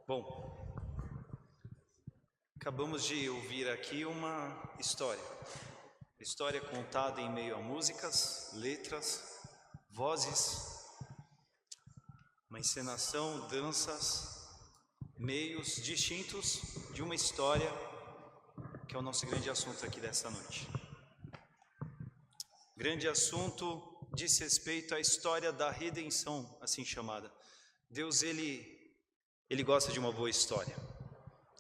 Bom, acabamos de ouvir aqui uma história contada em meio a músicas, letras, vozes, uma encenação, danças, meios distintos de uma história que é o nosso grande assunto aqui dessa noite. Grande assunto diz respeito à história da redenção, assim chamada. Deus, Ele gosta de uma boa história.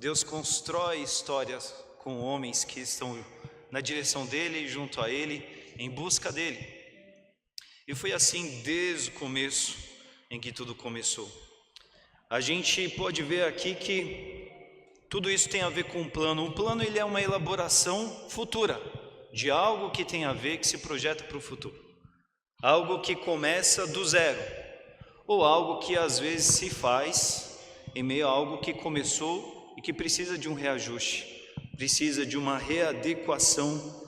Deus constrói histórias com homens que estão na direção dEle, junto a Ele, em busca dEle. E foi assim desde o começo em que tudo começou. A gente pode ver aqui que tudo isso tem a ver com um plano. Um plano, ele é uma elaboração futura de algo que tem a ver, que se projeta para o futuro. Algo que começa do zero, ou algo que às vezes se faz em meio a algo que começou e que precisa de um reajuste, precisa de uma readequação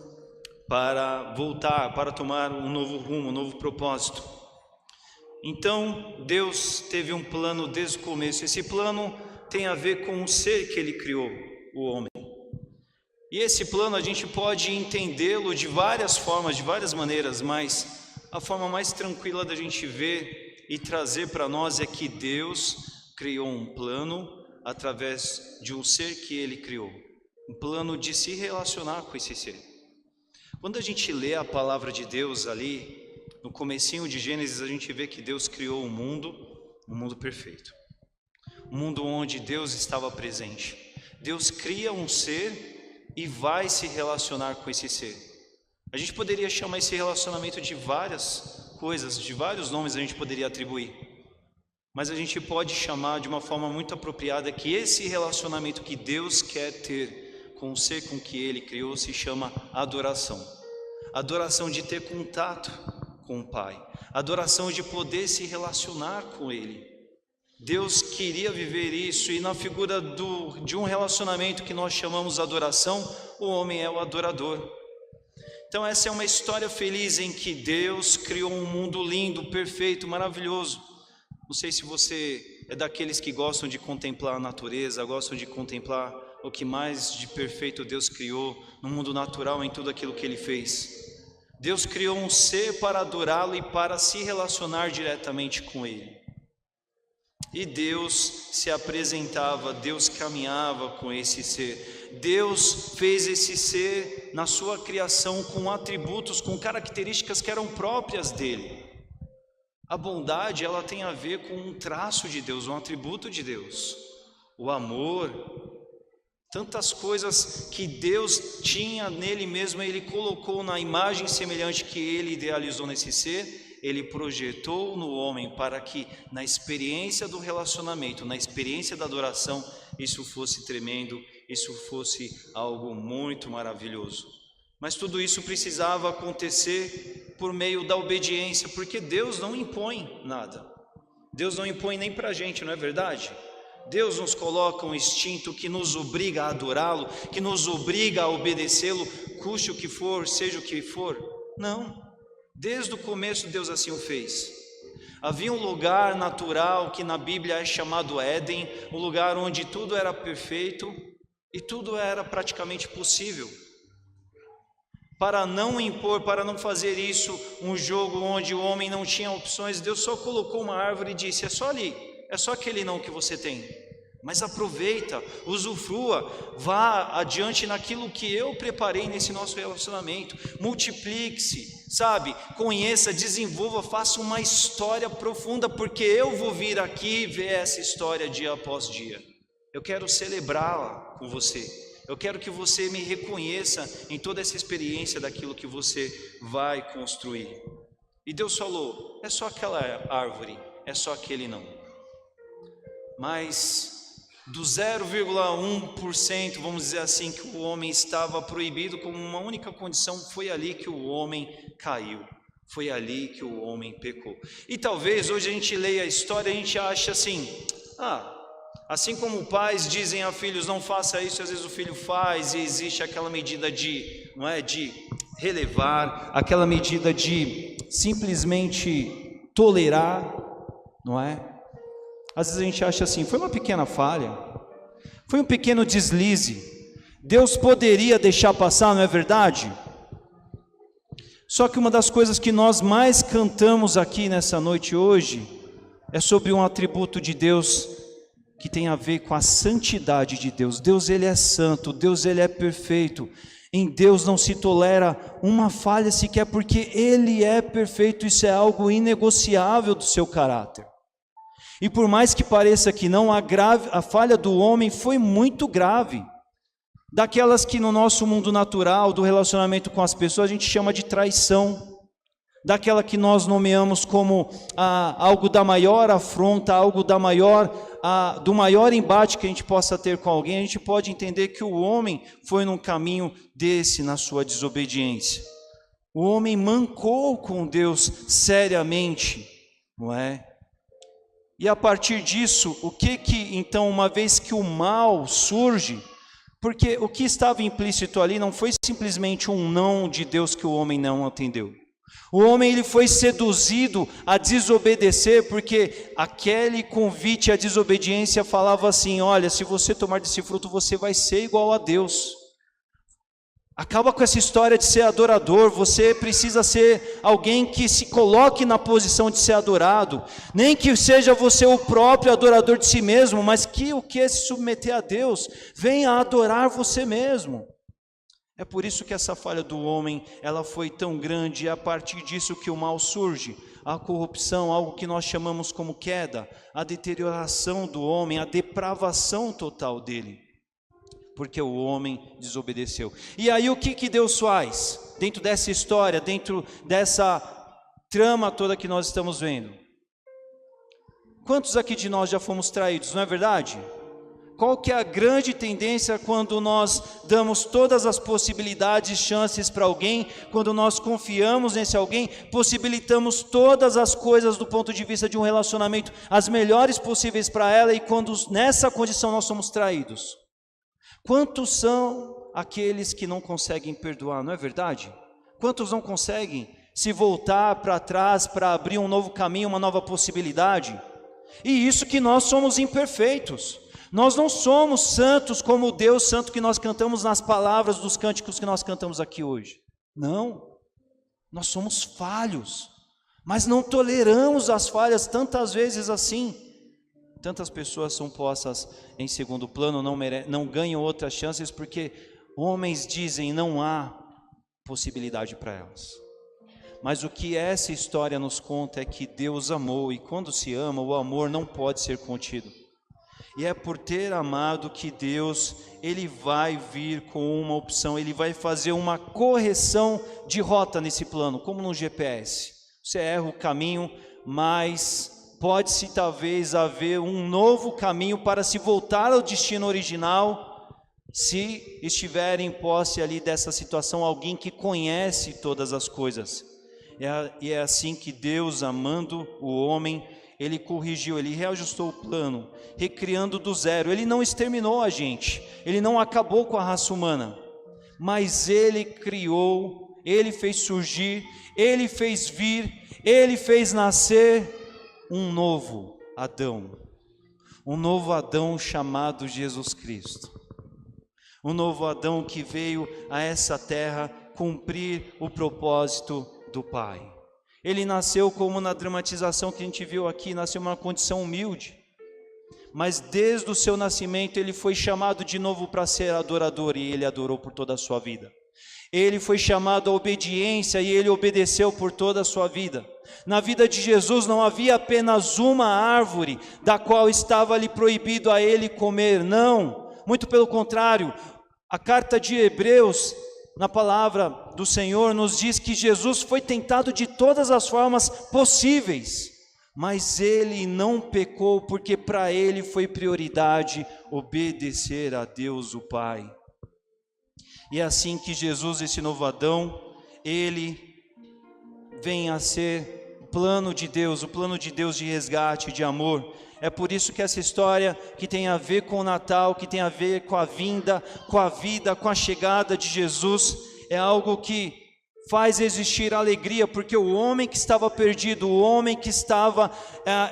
para voltar, para tomar um novo rumo, um novo propósito. Então, Deus teve um plano desde o começo. Esse plano tem a ver com o ser que Ele criou, o homem. E esse plano a gente pode entendê-lo de várias formas, de várias maneiras, mas a forma mais tranquila da gente ver e trazer para nós é que Deus criou um plano através de um ser que Ele criou, um plano de se relacionar com esse ser. Quando a gente lê a palavra de Deus ali, no comecinho de Gênesis, a gente vê que Deus criou um mundo perfeito, um mundo onde Deus estava presente. Deus cria um ser e vai se relacionar com esse ser. A gente poderia chamar esse relacionamento de várias coisas, de vários nomes a gente poderia atribuir. Mas a gente pode chamar de uma forma muito apropriada que esse relacionamento que Deus quer ter com o ser com que Ele criou se chama adoração. Adoração de ter contato com o Pai. Adoração de poder se relacionar com Ele. Deus queria viver isso e na figura de um relacionamento que nós chamamos adoração, o homem é o adorador. Então essa é uma história feliz em que Deus criou um mundo lindo, perfeito, maravilhoso. Não sei se você é daqueles que gostam de contemplar a natureza, gostam de contemplar o que mais de perfeito Deus criou no mundo natural, em tudo aquilo que Ele fez. Deus criou um ser para adorá-lo e para se relacionar diretamente com Ele. E Deus se apresentava, Deus caminhava com esse ser. Deus fez esse ser na sua criação com atributos, com características que eram próprias dele. A bondade, ela tem a ver com um traço de Deus, um atributo de Deus. O amor, tantas coisas que Deus tinha nele mesmo, Ele colocou na imagem semelhante que Ele idealizou nesse ser, Ele projetou no homem para que na experiência do relacionamento, na experiência da adoração, isso fosse tremendo, isso fosse algo muito maravilhoso. Mas tudo isso precisava acontecer por meio da obediência, porque Deus não impõe nada. Deus não impõe nem para a gente, não é verdade? Deus nos coloca um instinto que nos obriga a adorá-lo, que nos obriga a obedecê-lo, custe o que for, seja o que for. Não, desde o começo Deus assim o fez. Havia um lugar natural que na Bíblia é chamado Éden, um lugar onde tudo era perfeito e tudo era praticamente possível. Para não impor, para não fazer isso um jogo onde o homem não tinha opções, Deus só colocou uma árvore e disse: é só ali, é só aquele não que você tem, mas aproveita, usufrua, vá adiante naquilo que eu preparei nesse nosso relacionamento, multiplique-se, sabe, conheça, desenvolva, faça uma história profunda, porque eu vou vir aqui ver essa história dia após dia. Eu quero celebrá-la com você. Eu quero que você me reconheça em toda essa experiência daquilo que você vai construir. E Deus falou: é só aquela árvore, é só aquele não. Mas do 0,1%, vamos dizer assim, que o homem estava proibido como uma única condição, foi ali que o homem caiu. Foi ali que o homem pecou. E talvez hoje a gente leia a história e a gente ache assim: assim como pais dizem a filhos não faça isso, às vezes o filho faz, e existe aquela medida de, não é, de relevar, aquela medida de simplesmente tolerar, não é? Às vezes a gente acha assim, foi uma pequena falha, foi um pequeno deslize, Deus poderia deixar passar, não é verdade? Só que uma das coisas que nós mais cantamos aqui nessa noite hoje é sobre um atributo de Deus que tem a ver com a santidade de Deus. Deus, ele é santo, Deus, ele é perfeito. Em Deus não se tolera uma falha sequer, porque ele é perfeito. Isso é algo inegociável do seu caráter. E por mais que pareça que não, a falha do homem foi muito grave. Daquelas que no nosso mundo natural, do relacionamento com as pessoas, a gente chama de traição. Daquela que nós nomeamos como algo da maior afronta, algo do maior embate que a gente possa ter com alguém, a gente pode entender que o homem foi num caminho desse na sua desobediência. O homem mancou com Deus seriamente, não é? E a partir disso, então, uma vez que o mal surge, porque o que estava implícito ali não foi simplesmente um não de Deus que o homem não atendeu. O homem, ele foi seduzido a desobedecer, porque aquele convite à desobediência falava assim: olha, se você tomar desse fruto, você vai ser igual a Deus. Acaba com essa história de ser adorador. Você precisa ser alguém que se coloque na posição de ser adorado. Nem que seja você o próprio adorador de si mesmo, mas que o que é se submeter a Deus, venha a adorar você mesmo. É por isso que essa falha do homem, ela foi tão grande, e a partir disso que o mal surge, a corrupção, algo que nós chamamos como queda, a deterioração do homem, a depravação total dele, porque o homem desobedeceu. E aí o que Deus faz? Dentro dessa história, dentro dessa trama toda que nós estamos vendo. Quantos aqui de nós já fomos traídos, não é verdade? Qual que é a grande tendência quando nós damos todas as possibilidades, chances para alguém, quando nós confiamos nesse alguém, possibilitamos todas as coisas do ponto de vista de um relacionamento, as melhores possíveis para ela, e quando nessa condição nós somos traídos? Quantos são aqueles que não conseguem perdoar, não é verdade? Quantos não conseguem se voltar para trás para abrir um novo caminho, uma nova possibilidade? E isso que nós somos imperfeitos. Nós não somos santos como o Deus santo que nós cantamos nas palavras dos cânticos que nós cantamos aqui hoje. Não, nós somos falhos, mas não toleramos as falhas tantas vezes assim. Tantas pessoas são postas em segundo plano, não ganham outras chances, porque homens dizem não há possibilidade para elas. Mas o que essa história nos conta é que Deus amou, e quando se ama, o amor não pode ser contido. E é por ter amado que Deus, ele vai vir com uma opção, ele vai fazer uma correção de rota nesse plano, como no GPS. Você erra o caminho, mas pode-se talvez haver um novo caminho para se voltar ao destino original, se estiver em posse ali dessa situação alguém que conhece todas as coisas. E é assim que Deus, amando o homem, ele corrigiu, ele reajustou o plano, recriando do zero. Ele não exterminou a gente, ele não acabou com a raça humana, mas ele criou, ele fez surgir, ele fez vir, ele fez nascer um novo Adão chamado Jesus Cristo. Um novo Adão que veio a essa terra cumprir o propósito do Pai. Ele nasceu, como na dramatização que a gente viu aqui, nasceu uma condição humilde, mas desde o seu nascimento ele foi chamado de novo para ser adorador, e ele adorou por toda a sua vida. Ele foi chamado à obediência e ele obedeceu por toda a sua vida. Na vida de Jesus não havia apenas uma árvore da qual estava lhe proibido a ele comer, não, muito pelo contrário. A carta de Hebreus, na palavra do Senhor, nos diz que Jesus foi tentado de todas as formas possíveis, mas ele não pecou, porque para ele foi prioridade obedecer a Deus o Pai. E é assim que Jesus, esse novo Adão, ele vem a ser o plano de Deus de resgate, de amor. É por isso que essa história que tem a ver com o Natal, que tem a ver com a vinda, com a vida, com a chegada de Jesus, é algo que faz existir alegria, porque o homem que estava perdido, o homem que estava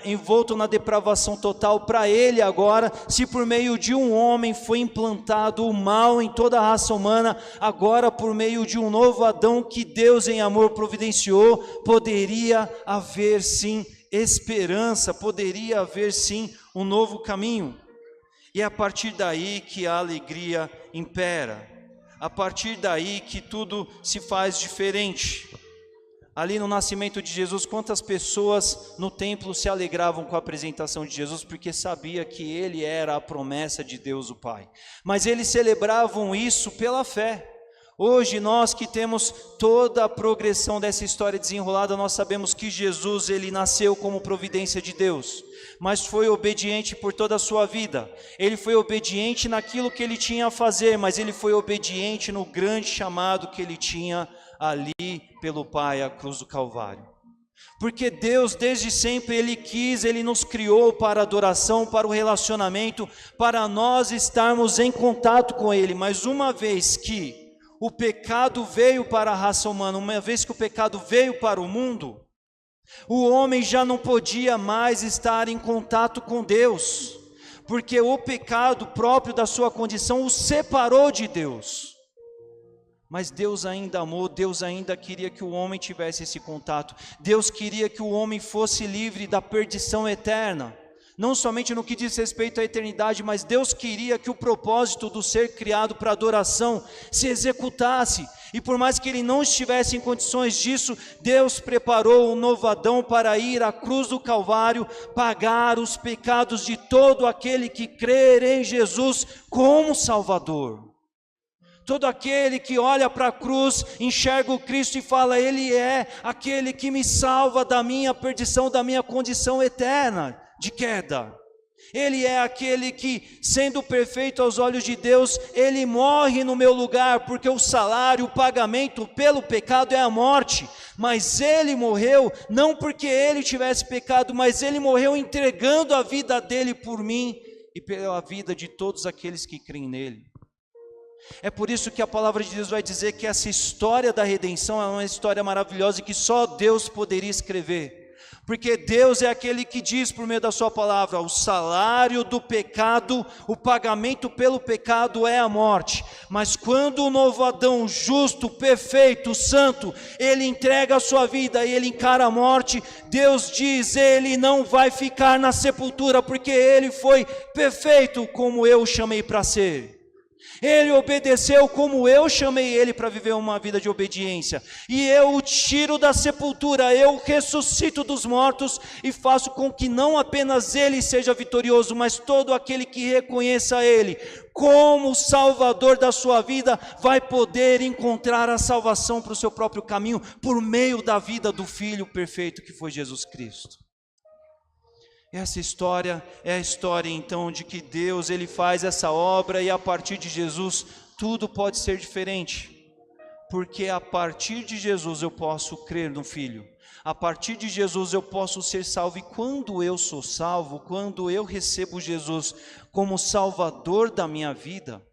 envolto na depravação total, para ele agora, se por meio de um homem foi implantado o mal em toda a raça humana, agora por meio de um novo Adão que Deus em amor providenciou, poderia haver sim esperança, poderia haver sim um novo caminho. E é a partir daí que a alegria impera. A partir daí que tudo se faz diferente. Ali no nascimento de Jesus, quantas pessoas no templo se alegravam com a apresentação de Jesus, porque sabia que ele era a promessa de Deus o Pai. Mas eles celebravam isso pela fé. Hoje nós que temos toda a progressão dessa história desenrolada, nós sabemos que Jesus, ele nasceu como providência de Deus, mas foi obediente por toda a sua vida. Ele foi obediente naquilo que ele tinha a fazer, mas ele foi obediente no grande chamado que ele tinha ali pelo Pai, à cruz do Calvário. Porque Deus desde sempre ele quis, ele nos criou para a adoração, para o relacionamento, para nós estarmos em contato com ele. Mas uma vez que o pecado veio para a raça humana, uma vez que o pecado veio para o mundo, o homem já não podia mais estar em contato com Deus, porque o pecado próprio da sua condição o separou de Deus. Mas Deus ainda amou, Deus ainda queria que o homem tivesse esse contato. Deus queria que o homem fosse livre da perdição eterna. Não somente no que diz respeito à eternidade, mas Deus queria que o propósito do ser criado para adoração se executasse. E por mais que ele não estivesse em condições disso, Deus preparou um novo Adão para ir à cruz do Calvário, pagar os pecados de todo aquele que crer em Jesus como Salvador. Todo aquele que olha para a cruz, enxerga o Cristo e fala, ele é aquele que me salva da minha perdição, da minha condição eterna de queda. Ele é aquele que, sendo perfeito aos olhos de Deus, ele morre no meu lugar, porque o salário, o pagamento pelo pecado é a morte. Mas ele morreu, não porque ele tivesse pecado, mas ele morreu entregando a vida dele por mim e pela vida de todos aqueles que creem nele. É por isso que a palavra de Deus vai dizer que essa história da redenção é uma história maravilhosa e que só Deus poderia escrever. Porque Deus é aquele que diz por meio da sua palavra, o salário do pecado, o pagamento pelo pecado é a morte. Mas quando o novo Adão, justo, perfeito, santo, ele entrega a sua vida e ele encara a morte, Deus diz, ele não vai ficar na sepultura, porque ele foi perfeito como eu o chamei para ser. Ele obedeceu como eu chamei ele para viver uma vida de obediência. E eu o tiro da sepultura, eu ressuscito dos mortos e faço com que não apenas ele seja vitorioso, mas todo aquele que reconheça ele como Salvador da sua vida, vai poder encontrar a salvação para o seu próprio caminho, por meio da vida do Filho perfeito que foi Jesus Cristo. Essa história é a história então de que Deus ele faz essa obra e a partir de Jesus tudo pode ser diferente. Porque a partir de Jesus eu posso crer no Filho. A partir de Jesus eu posso ser salvo. E quando eu sou salvo, quando eu recebo Jesus como Salvador da minha vida,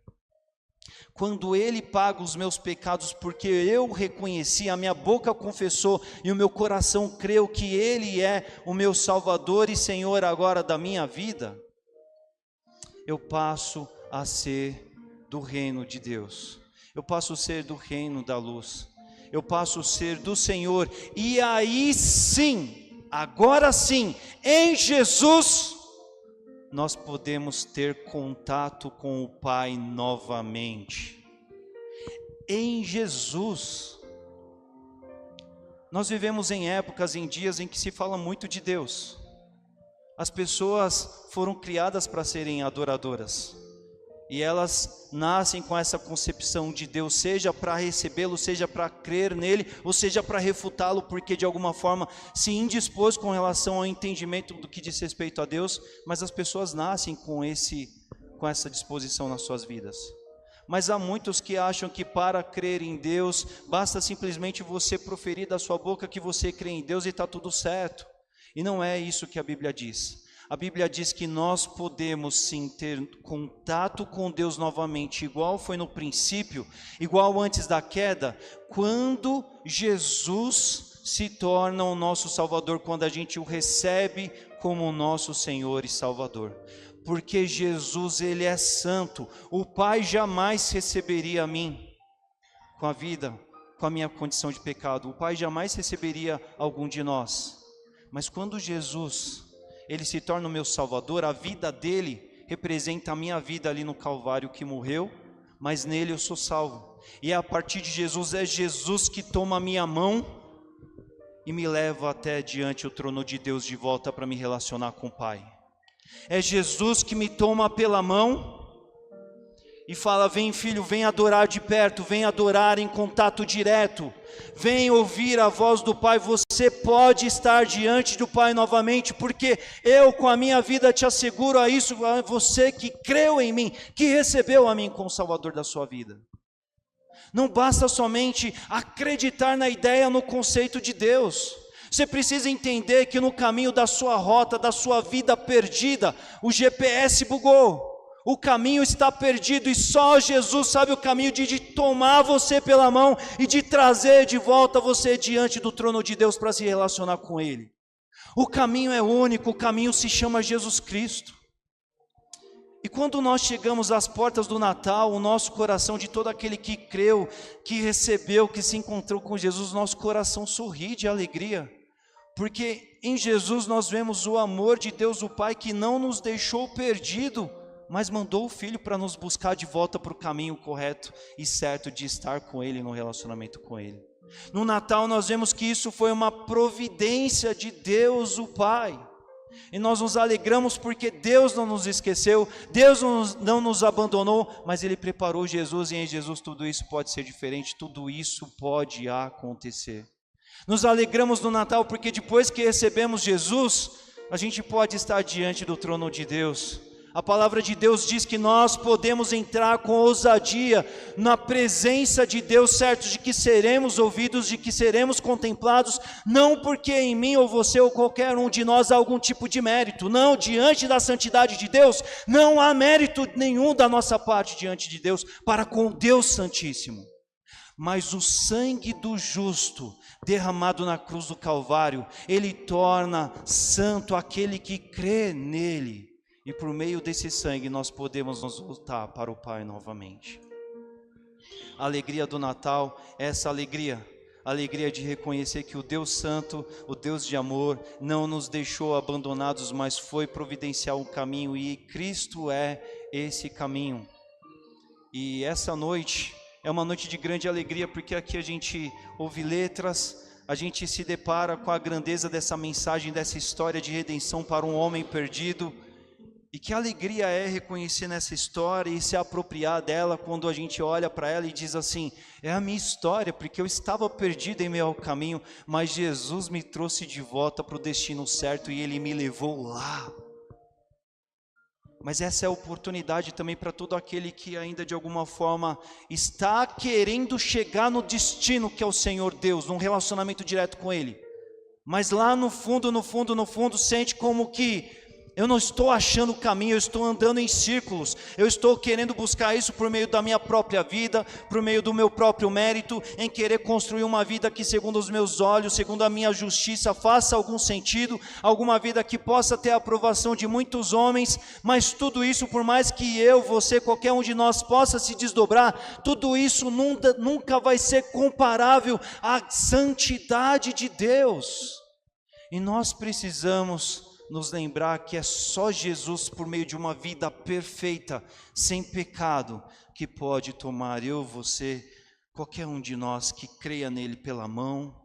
quando Ele paga os meus pecados, porque eu reconheci, a minha boca confessou e o meu coração creu que Ele é o meu Salvador e Senhor agora da minha vida, eu passo a ser do reino de Deus, eu passo a ser do reino da luz, eu passo a ser do Senhor, e aí sim, agora sim, em Jesus, nós podemos ter contato com o Pai novamente. Em Jesus. Nós vivemos em épocas, em dias em que se fala muito de Deus. As pessoas foram criadas para serem adoradoras. E elas nascem com essa concepção de Deus, seja para recebê-lo, seja para crer nele, ou seja para refutá-lo, porque de alguma forma se indispôs com relação ao entendimento do que diz respeito a Deus, mas as pessoas nascem com essa disposição nas suas vidas. Mas há muitos que acham que para crer em Deus, basta simplesmente você proferir da sua boca que você crê em Deus e está tudo certo. E não é isso que a Bíblia diz. A Bíblia diz que nós podemos sim ter contato com Deus novamente, igual foi no princípio, igual antes da queda, quando Jesus se torna o nosso Salvador, quando a gente o recebe como o nosso Senhor e Salvador. Porque Jesus, Ele é santo. O Pai jamais receberia a mim com a vida, com a minha condição de pecado. O Pai jamais receberia algum de nós. Mas quando Jesus, Ele se torna o meu Salvador, a vida dele representa a minha vida ali no Calvário que morreu, mas nele eu sou salvo. E a partir de Jesus, é Jesus que toma a minha mão e me leva até diante o trono de Deus de volta para me relacionar com o Pai. É Jesus que me toma pela mão e fala: vem filho, vem adorar de perto, vem adorar em contato direto, vem ouvir a voz do Pai. Você pode estar diante do Pai novamente, porque eu com a minha vida te asseguro a isso, a você que creu em mim, que recebeu a mim como Salvador da sua vida. Não basta somente acreditar na ideia, no conceito de Deus. Você precisa entender que no caminho da sua rota, da sua vida perdida, o GPS bugou. O caminho está perdido e só Jesus sabe o caminho de tomar você pela mão e de trazer de volta você diante do trono de Deus para se relacionar com Ele. O caminho é único, o caminho se chama Jesus Cristo. E quando nós chegamos às portas do Natal, o nosso coração, de todo aquele que creu, que recebeu, que se encontrou com Jesus, nosso coração sorri de alegria. Porque em Jesus nós vemos o amor de Deus o Pai, que não nos deixou perdido, mas mandou o Filho para nos buscar de volta para o caminho correto e certo de estar com Ele, no relacionamento com Ele. No Natal nós vemos que isso foi uma providência de Deus o Pai. E nós nos alegramos porque Deus não nos esqueceu, Deus não nos abandonou, mas Ele preparou Jesus, e em Jesus tudo isso pode ser diferente, tudo isso pode acontecer. Nos alegramos no Natal porque depois que recebemos Jesus, a gente pode estar diante do trono de Deus. A palavra de Deus diz que nós podemos entrar com ousadia na presença de Deus, certos de que seremos ouvidos, de que seremos contemplados, não porque em mim ou você ou qualquer um de nós há algum tipo de mérito. Não, diante da santidade de Deus, não há mérito nenhum da nossa parte diante de Deus, para com Deus Santíssimo. Mas o sangue do justo, derramado na cruz do Calvário, Ele torna santo aquele que crê nele. E por meio desse sangue nós podemos nos voltar para o Pai novamente. A alegria do Natal é essa alegria, a alegria de reconhecer que o Deus Santo, o Deus de amor, não nos deixou abandonados, mas foi providenciar um caminho, e Cristo é esse caminho. E essa noite é uma noite de grande alegria, porque aqui a gente ouve letras, a gente se depara com a grandeza dessa mensagem, dessa história de redenção para um homem perdido. E que alegria é reconhecer nessa história e se apropriar dela quando a gente olha para ela e diz assim: é a minha história, porque eu estava perdido em meio ao caminho, mas Jesus me trouxe de volta para o destino certo e Ele me levou lá. Mas essa é a oportunidade também para todo aquele que ainda de alguma forma está querendo chegar no destino que é o Senhor Deus, num relacionamento direto com Ele. Mas lá no fundo, sente como que eu não estou achando o caminho, eu estou andando em círculos, eu estou querendo buscar isso por meio da minha própria vida, por meio do meu próprio mérito, em querer construir uma vida que segundo os meus olhos, segundo a minha justiça, faça algum sentido, alguma vida que possa ter a aprovação de muitos homens, mas tudo isso, por mais que eu, você, qualquer um de nós possa se desdobrar, tudo isso nunca vai ser comparável à santidade de Deus. E nós precisamos nos lembrar que é só Jesus, por meio de uma vida perfeita, sem pecado, que pode tomar eu, você, qualquer um de nós que creia nele pela mão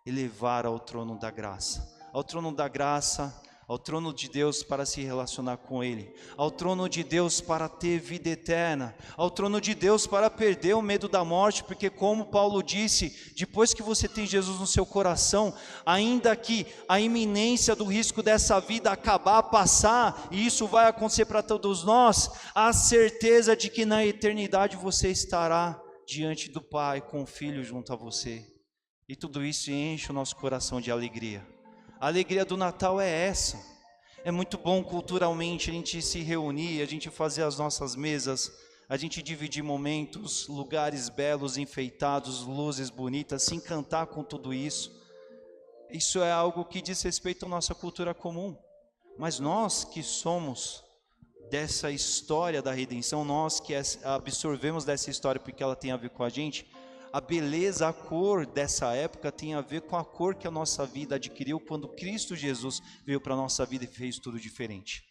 e levar ao trono da graça. Ao trono da graça, ao trono de Deus para se relacionar com Ele, ao trono de Deus para ter vida eterna, ao trono de Deus para perder o medo da morte, porque como Paulo disse, depois que você tem Jesus no seu coração, ainda que a iminência do risco dessa vida acabar, passar, e isso vai acontecer para todos nós, a certeza de que na eternidade você estará diante do Pai, com o Filho junto a você, e tudo isso enche o nosso coração de alegria. A alegria do Natal é essa, É muito bom culturalmente a gente se reunir, a gente fazer as nossas mesas, a gente dividir momentos, lugares belos, enfeitados, luzes bonitas, se encantar com tudo isso. Isso é algo que diz respeito à nossa cultura comum. Mas nós que somos dessa história da redenção, nós que absorvemos dessa história porque ela tem a ver com a gente, a beleza, a cor dessa época tem a ver com a cor que a nossa vida adquiriu quando Cristo Jesus veio para a nossa vida e fez tudo diferente.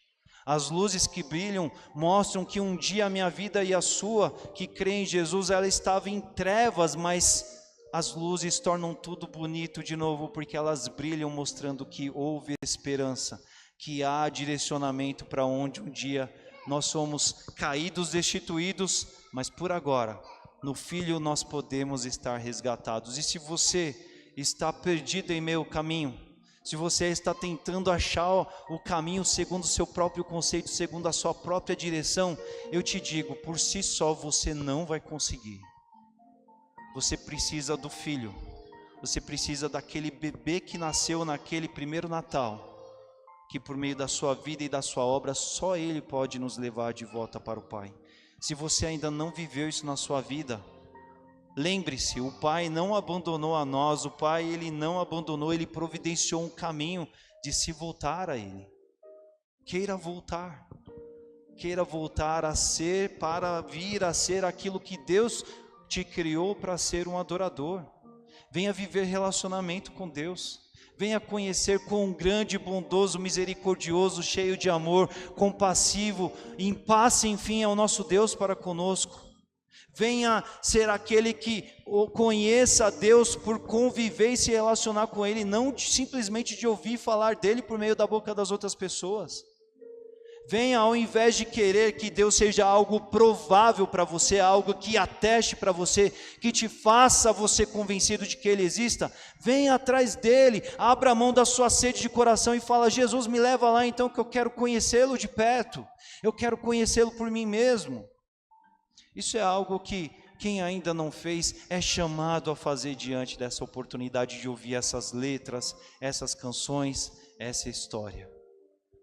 As luzes que brilham mostram que um dia a minha vida e a sua, que crê em Jesus, ela estava em trevas, mas as luzes tornam tudo bonito de novo, porque elas brilham mostrando que houve esperança, que há direcionamento para onde um dia nós somos caídos, destituídos, mas por agora, no Filho nós podemos estar resgatados. E se você está perdido em meio ao caminho, se você está tentando achar o caminho segundo o seu próprio conceito, segundo a sua própria direção, eu te digo, por si só você não vai conseguir. Você precisa do Filho, você precisa daquele bebê que nasceu naquele primeiro Natal, que por meio da sua vida e da sua obra, só Ele pode nos levar de volta para o Pai. Se você ainda não viveu isso na sua vida, lembre-se, o Pai não abandonou a nós, o Pai Ele não abandonou, Ele providenciou um caminho de se voltar a Ele. Queira voltar a ser, para vir a ser aquilo que Deus te criou para ser, um adorador. Venha viver relacionamento com Deus. Venha conhecer quão grande, bondoso, misericordioso, cheio de amor, compassivo, em paz, enfim, é o nosso Deus para conosco. Venha ser aquele que conheça a Deus por conviver e se relacionar com Ele, não simplesmente de ouvir falar dEle por meio da boca das outras pessoas. Venha, ao invés de querer que Deus seja algo provável para você, algo que ateste para você, que te faça você convencido de que Ele exista, venha atrás dEle, abra a mão da sua sede de coração e fala: Jesus, me leva lá então, que eu quero conhecê-lo de perto, eu quero conhecê-lo por mim mesmo. Isso é algo que quem ainda não fez é chamado a fazer diante dessa oportunidade de ouvir essas letras, essas canções, essa história.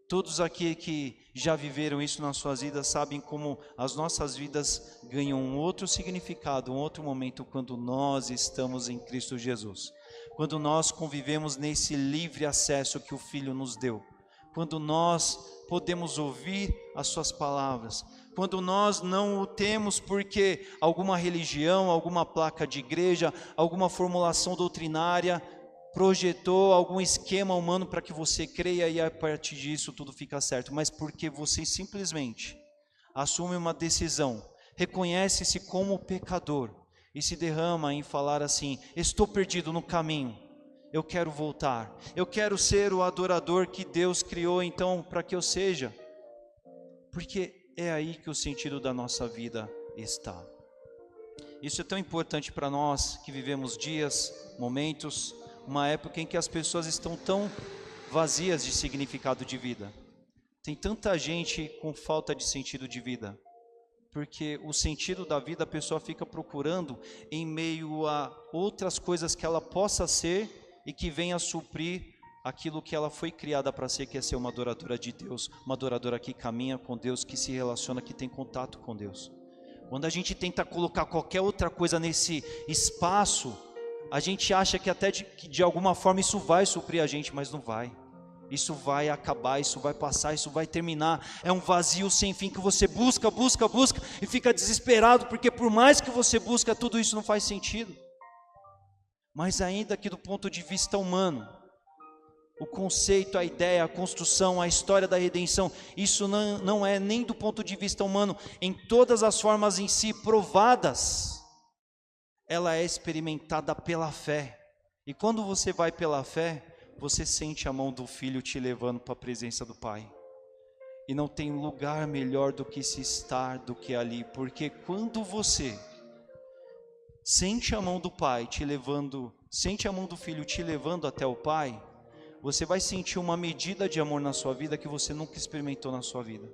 Todos aqui que já viveram isso nas suas vidas sabem como as nossas vidas ganham um outro significado, um outro momento quando nós estamos em Cristo Jesus. Quando nós convivemos nesse livre acesso que o Filho nos deu. Quando nós podemos ouvir as suas palavras. Quando nós não o temos porque alguma religião, alguma placa de igreja, alguma formulação doutrinária projetou algum esquema humano para que você creia e a partir disso tudo fica certo, mas porque você simplesmente assume uma decisão, reconhece-se como pecador e se derrama em falar assim: estou perdido no caminho, eu quero voltar, eu quero ser o adorador que Deus criou então para que eu seja, porque é aí que o sentido da nossa vida está. Isso é tão importante para nós que vivemos dias, momentos, uma época em que as pessoas estão tão vazias de significado de vida. Tem tanta gente com falta de sentido de vida, porque o sentido da vida a pessoa fica procurando em meio a outras coisas que ela possa ser e que venha suprir aquilo que ela foi criada para ser, que é ser uma adoradora de Deus, uma adoradora que caminha com Deus, que se relaciona, que tem contato com Deus. Quando a gente tenta colocar qualquer outra coisa nesse espaço, a gente acha que até de alguma forma isso vai suprir a gente, mas não vai. Isso vai acabar, isso vai passar, isso vai terminar. É um vazio sem fim que você busca e fica desesperado, porque por mais que você busca, tudo isso não faz sentido. Mas ainda que do ponto de vista humano, o conceito, a ideia, a construção, a história da redenção, isso não é nem do ponto de vista humano, em todas as formas em si provadas, ela é experimentada pela fé. E quando você vai pela fé, você sente a mão do Filho te levando para a presença do Pai. E não tem lugar melhor do que se estar do que ali, porque quando você sente a mão do Pai te levando, sente a mão do Filho te levando até o Pai, você vai sentir uma medida de amor na sua vida que você nunca experimentou na sua vida.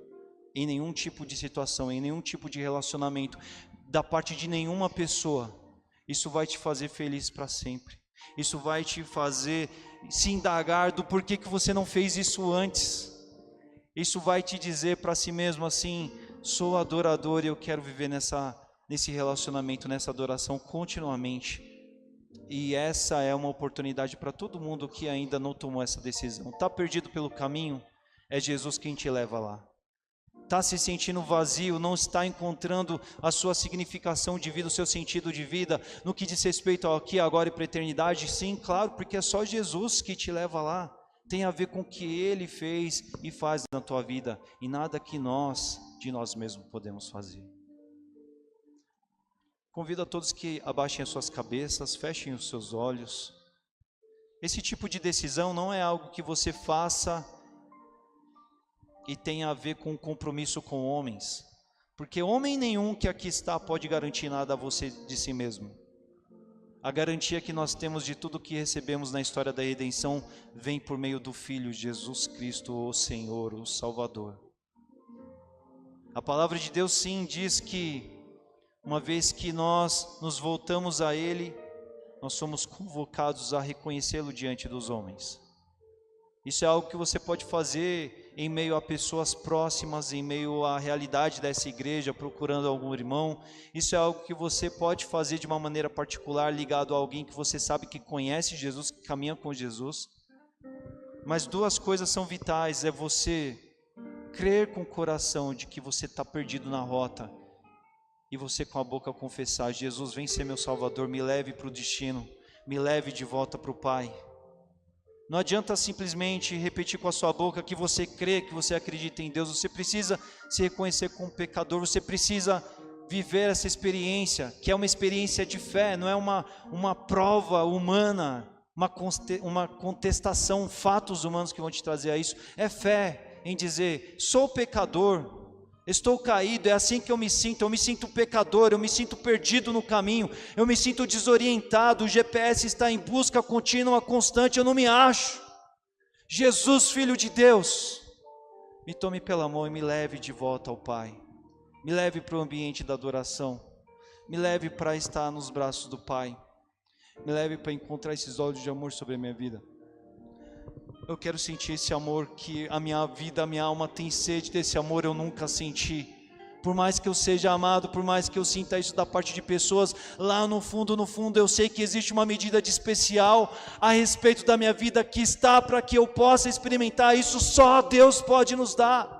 Em nenhum tipo de situação, em nenhum tipo de relacionamento, da parte de nenhuma pessoa. Isso vai te fazer feliz para sempre. Isso vai te fazer se indagar do porquê que você não fez isso antes. Isso vai te dizer para si mesmo assim: sou adorador e eu quero viver nesse relacionamento, nessa adoração continuamente. E essa é uma oportunidade para todo mundo que ainda não tomou essa decisão. Está perdido pelo caminho? É Jesus quem te leva lá. Está se sentindo vazio, não está encontrando a sua significação de vida, o seu sentido de vida, no que diz respeito ao aqui, agora e para a eternidade? Sim, claro, porque é só Jesus que te leva lá. Tem a ver com o que Ele fez e faz na tua vida, e nada que nós, de nós mesmos, podemos fazer. Convido a todos que abaixem as suas cabeças, fechem os seus olhos. Esse tipo de decisão não é algo que você faça e tem a ver com compromisso com homens, porque homem nenhum que aqui está pode garantir nada a você de si mesmo. A garantia que nós temos de tudo que recebemos na história da redenção vem por meio do Filho Jesus Cristo, o Senhor, o Salvador. A palavra de Deus sim diz que uma vez que nós nos voltamos a Ele, nós somos convocados a reconhecê-lo diante dos homens. Isso é algo que você pode fazer em meio a pessoas próximas, em meio à realidade dessa igreja, procurando algum irmão. Isso é algo que você pode fazer de uma maneira particular, ligado a alguém que você sabe que conhece Jesus, que caminha com Jesus. Mas duas coisas são vitais: é você crer com o coração de que você está perdido na rota, e você com a boca confessar: Jesus, vem ser meu Salvador, me leve para o destino, me leve de volta para o Pai. Não adianta simplesmente repetir com a sua boca que você crê, que você acredita em Deus. Você precisa se reconhecer como pecador, você precisa viver essa experiência, que é uma experiência de fé, não é uma prova humana, uma contestação, fatos humanos que vão te trazer a isso. É fé em dizer: sou pecador, estou caído, é assim que eu me sinto pecador, eu me sinto perdido no caminho, eu me sinto desorientado, o GPS está em busca contínua, constante, eu não me acho. Jesus, Filho de Deus, me tome pela mão e me leve de volta ao Pai, me leve para o ambiente da adoração, me leve para estar nos braços do Pai, me leve para encontrar esses olhos de amor sobre a minha vida. Eu quero sentir esse amor que a minha vida, a minha alma tem sede desse amor, eu nunca senti. Por mais que eu seja amado, por mais que eu sinta isso da parte de pessoas, lá no fundo, eu sei que existe uma medida de especial a respeito da minha vida que está para que eu possa experimentar isso. Só Deus pode nos dar.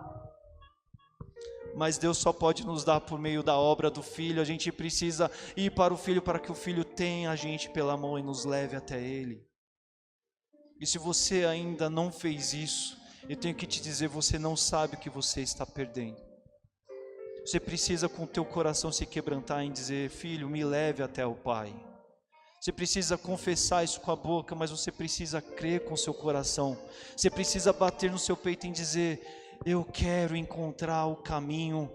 Mas Deus só pode nos dar por meio da obra do Filho. A gente precisa ir para o Filho para que o Filho tenha a gente pela mão e nos leve até Ele. E se você ainda não fez isso, eu tenho que te dizer: você não sabe o que você está perdendo. Você precisa com o teu coração se quebrantar em dizer: filho, me leve até o Pai. Você precisa confessar isso com a boca, mas você precisa crer com o seu coração. Você precisa bater no seu peito em dizer: eu quero encontrar o caminho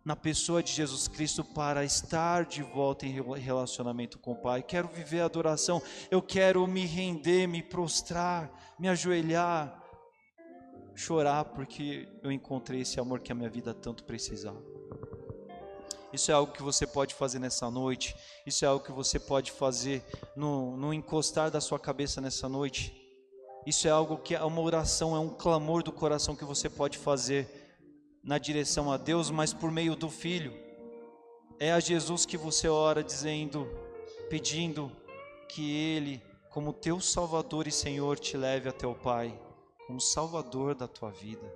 na pessoa de Jesus Cristo para estar de volta em relacionamento com o Pai. Quero viver a adoração, eu quero me render, me prostrar, me ajoelhar, chorar porque eu encontrei esse amor que a minha vida tanto precisava. Isso é algo que você pode fazer nessa noite, isso é algo que você pode fazer no encostar da sua cabeça nessa noite. Isso é algo que é uma oração, é um clamor do coração que você pode fazer na direção a Deus, mas por meio do Filho. É a Jesus que você ora dizendo, pedindo que Ele, como teu Salvador e Senhor, te leve até o Pai, como Salvador da tua vida.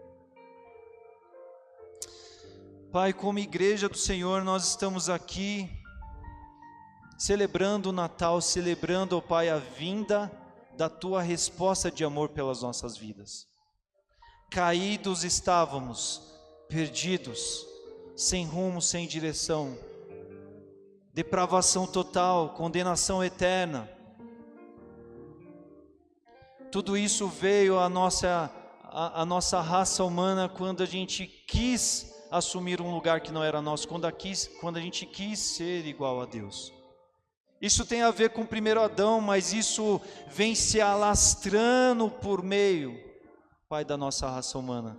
Pai, como igreja do Senhor, nós estamos aqui celebrando o Natal, celebrando, ó Pai, a vinda da tua resposta de amor pelas nossas vidas. Caídos estávamos, perdidos, sem rumo, sem direção, depravação total, condenação eterna. Tudo isso veio à nossa raça humana quando a gente quis assumir um lugar que não era nosso, quando a gente quis ser igual a Deus. Isso tem a ver com o primeiro Adão, mas isso vem se alastrando por meio, Pai, da nossa raça humana.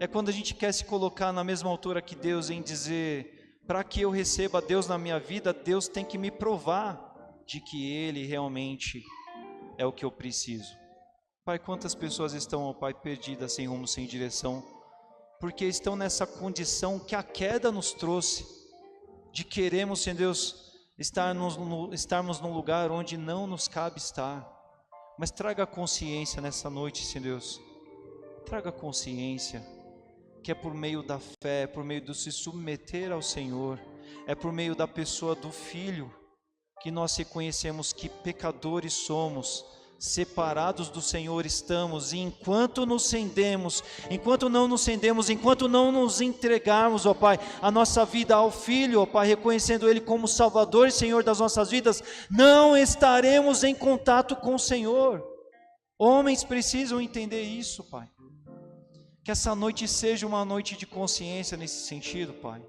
É quando a gente quer se colocar na mesma altura que Deus em dizer: para que eu receba Deus na minha vida, Deus tem que me provar de que Ele realmente é o que eu preciso. Pai, quantas pessoas estão, ó Pai, perdidas, sem rumo, sem direção, porque estão nessa condição que a queda nos trouxe, de queremos, Senhor Deus, estarmos num lugar onde não nos cabe estar. Mas traga consciência nessa noite, Senhor Deus, traga consciência que é por meio da fé, é por meio do se submeter ao Senhor, é por meio da pessoa do Filho, que nós reconhecemos que pecadores somos, separados do Senhor estamos, e enquanto nos rendemos, enquanto não nos rendemos, enquanto não nos entregarmos, ó Pai, a nossa vida ao Filho, ó Pai, reconhecendo Ele como Salvador e Senhor das nossas vidas, não estaremos em contato com o Senhor. Homens precisam entender isso, Pai. Que essa noite seja uma noite de consciência nesse sentido, Pai.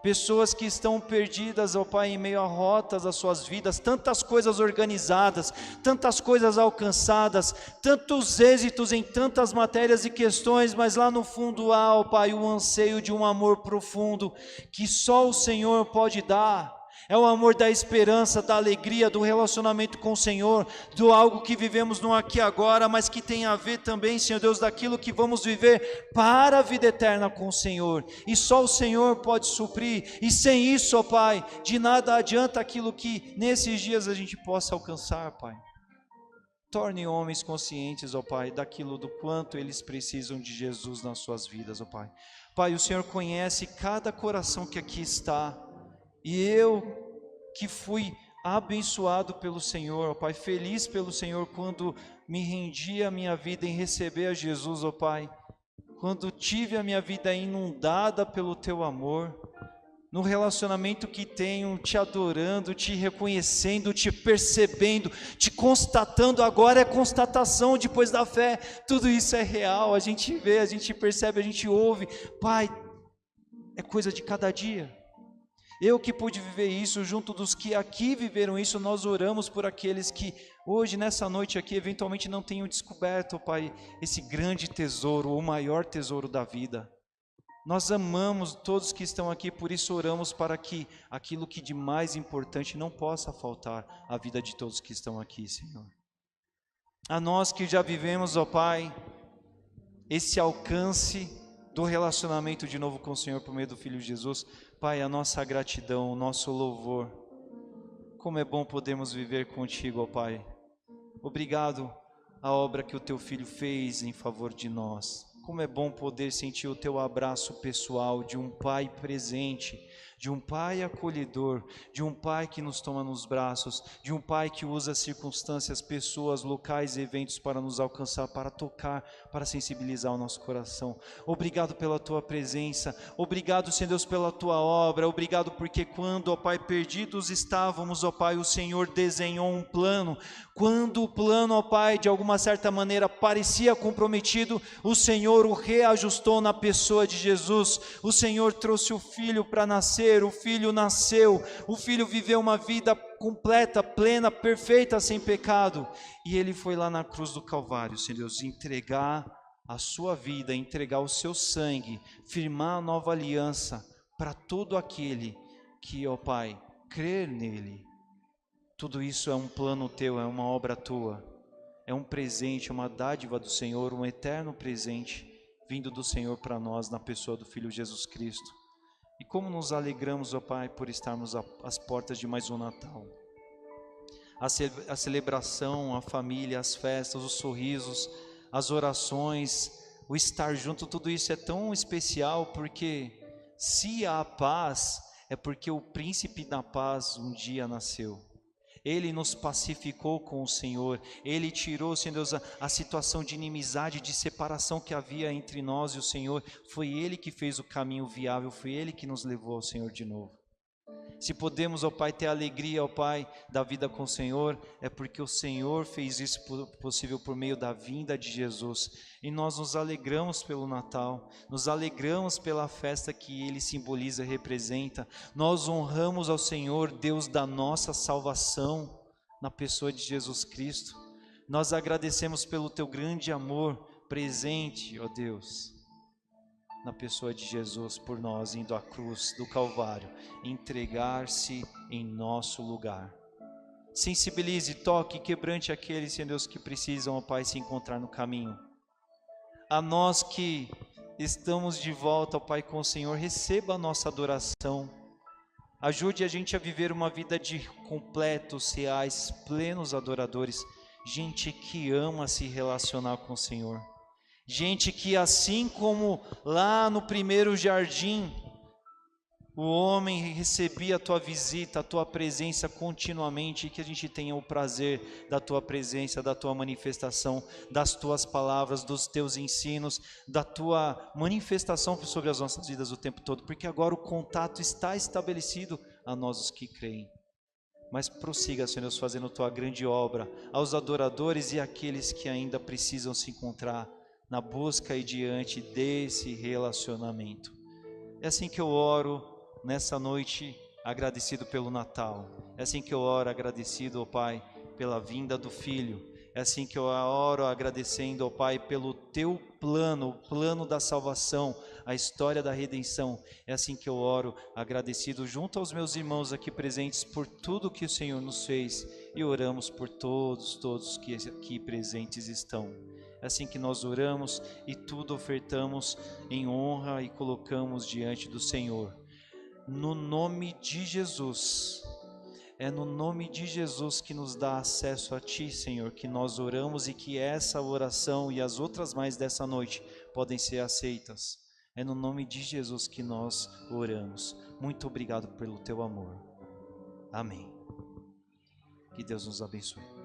Pessoas que estão perdidas, ó Pai, em meio a rotas das suas vidas, tantas coisas organizadas, tantas coisas alcançadas, tantos êxitos em tantas matérias e questões, mas lá no fundo há, ó Pai, o anseio de um amor profundo, que só o Senhor pode dar. É o amor da esperança, da alegria, do relacionamento com o Senhor, do algo que vivemos no aqui e agora, mas que tem a ver também, Senhor Deus, daquilo que vamos viver para a vida eterna com o Senhor. E só o Senhor pode suprir, e sem isso, ó Pai, de nada adianta aquilo que nesses dias a gente possa alcançar, Pai. Torne homens conscientes, ó Pai, daquilo do quanto eles precisam de Jesus nas suas vidas, ó Pai. Pai, o Senhor conhece cada coração que aqui está, e eu que fui abençoado pelo Senhor, ó Pai, feliz pelo Senhor quando me rendi a minha vida em receber a Jesus, ó Pai, quando tive a minha vida inundada pelo Teu amor, no relacionamento que tenho, Te adorando, Te reconhecendo, Te percebendo, Te constatando. Agora é constatação depois da fé, tudo isso é real, a gente vê, a gente percebe, a gente ouve. Pai, é coisa de cada dia. Eu que pude viver isso junto dos que aqui viveram isso, nós oramos por aqueles que hoje, nessa noite aqui, eventualmente não tenham descoberto, Pai, esse grande tesouro, o maior tesouro da vida. Nós amamos todos que estão aqui, por isso oramos para que aquilo que de mais importante não possa faltar à vida de todos que estão aqui, Senhor. A nós que já vivemos, ó Pai, esse alcance do relacionamento de novo com o Senhor por meio do Filho Jesus, Pai, a nossa gratidão, o nosso louvor. Como é bom podermos viver contigo, ó Pai. Obrigado a obra que o Teu Filho fez em favor de nós. Como é bom poder sentir o Teu abraço pessoal de um Pai presente, de um Pai acolhedor, de um Pai que nos toma nos braços, de um Pai que usa circunstâncias, pessoas, locais, eventos para nos alcançar, para tocar, para sensibilizar o nosso coração. Obrigado pela Tua presença, obrigado, Senhor Deus, pela Tua obra, obrigado porque quando, ó Pai, perdidos estávamos, ó Pai, o Senhor desenhou um plano. Quando o plano, ó Pai, de alguma certa maneira parecia comprometido, o Senhor o reajustou na pessoa de Jesus. O Senhor trouxe o Filho para nascer, o Filho nasceu, o Filho viveu uma vida completa, plena, perfeita, sem pecado. E Ele foi lá na cruz do Calvário, Senhor Deus, entregar a sua vida, entregar o seu sangue, firmar a nova aliança para todo aquele que, ó Pai, crer nele. Tudo isso é um plano Teu, é uma obra Tua, é um presente, uma dádiva do Senhor, um eterno presente vindo do Senhor para nós na pessoa do Filho Jesus Cristo. E como nos alegramos, ó Pai, por estarmos às portas de mais um Natal. A celebração, a família, as festas, os sorrisos, as orações, o estar junto, tudo isso é tão especial, porque se há paz, é porque o príncipe da paz um dia nasceu. Ele nos pacificou com o Senhor, Ele tirou, Senhor Deus, a situação de inimizade, de separação que havia entre nós e o Senhor. Foi Ele que fez o caminho viável, foi Ele que nos levou ao Senhor de novo. Se podemos, ó Pai, ter a alegria, ó Pai, da vida com o Senhor, é porque o Senhor fez isso possível por meio da vinda de Jesus. E nós nos alegramos pelo Natal, nos alegramos pela festa que Ele simboliza e representa. Nós honramos ao Senhor, Deus da nossa salvação, na pessoa de Jesus Cristo. Nós agradecemos pelo Teu grande amor presente, ó Deus, na pessoa de Jesus por nós, indo à cruz do Calvário, entregar-se em nosso lugar. Sensibilize, toque, quebrante aqueles, Senhor Deus, que precisam, ó Pai, se encontrar no caminho. A nós que Estamos de volta, ó Pai, com o Senhor. Receba a nossa adoração. Ajude a gente a viver uma vida de completos, reais, plenos adoradores. Gente que ama se relacionar com o Senhor. Gente que, assim como lá no primeiro jardim, o homem recebia a tua visita, a tua presença continuamente, e que a gente tenha o prazer da tua presença, da tua manifestação, das tuas palavras, dos teus ensinos, da tua manifestação sobre as nossas vidas o tempo todo, porque agora o contato está estabelecido a nós os que creem. Mas prossiga, Senhor Deus, fazendo tua grande obra aos adoradores e àqueles que ainda precisam se encontrar na busca e diante desse relacionamento. É assim que eu oro nessa noite, agradecido pelo Natal. É assim que eu oro, agradecido, ó Pai, pela vinda do Filho. É assim que eu oro, agradecendo, ó Pai, pelo teu plano, o plano da salvação, a história da redenção. É assim que eu oro, agradecido junto aos meus irmãos aqui presentes por tudo que o Senhor nos fez, e oramos por todos que aqui presentes estão. É assim que nós oramos e tudo ofertamos em honra e colocamos diante do Senhor. No nome de Jesus, é no nome de Jesus que nos dá acesso a Ti, Senhor, que nós oramos, e que essa oração e as outras mais dessa noite podem ser aceitas. É no nome de Jesus que nós oramos. Muito obrigado pelo Teu amor. Amém. Que Deus nos abençoe.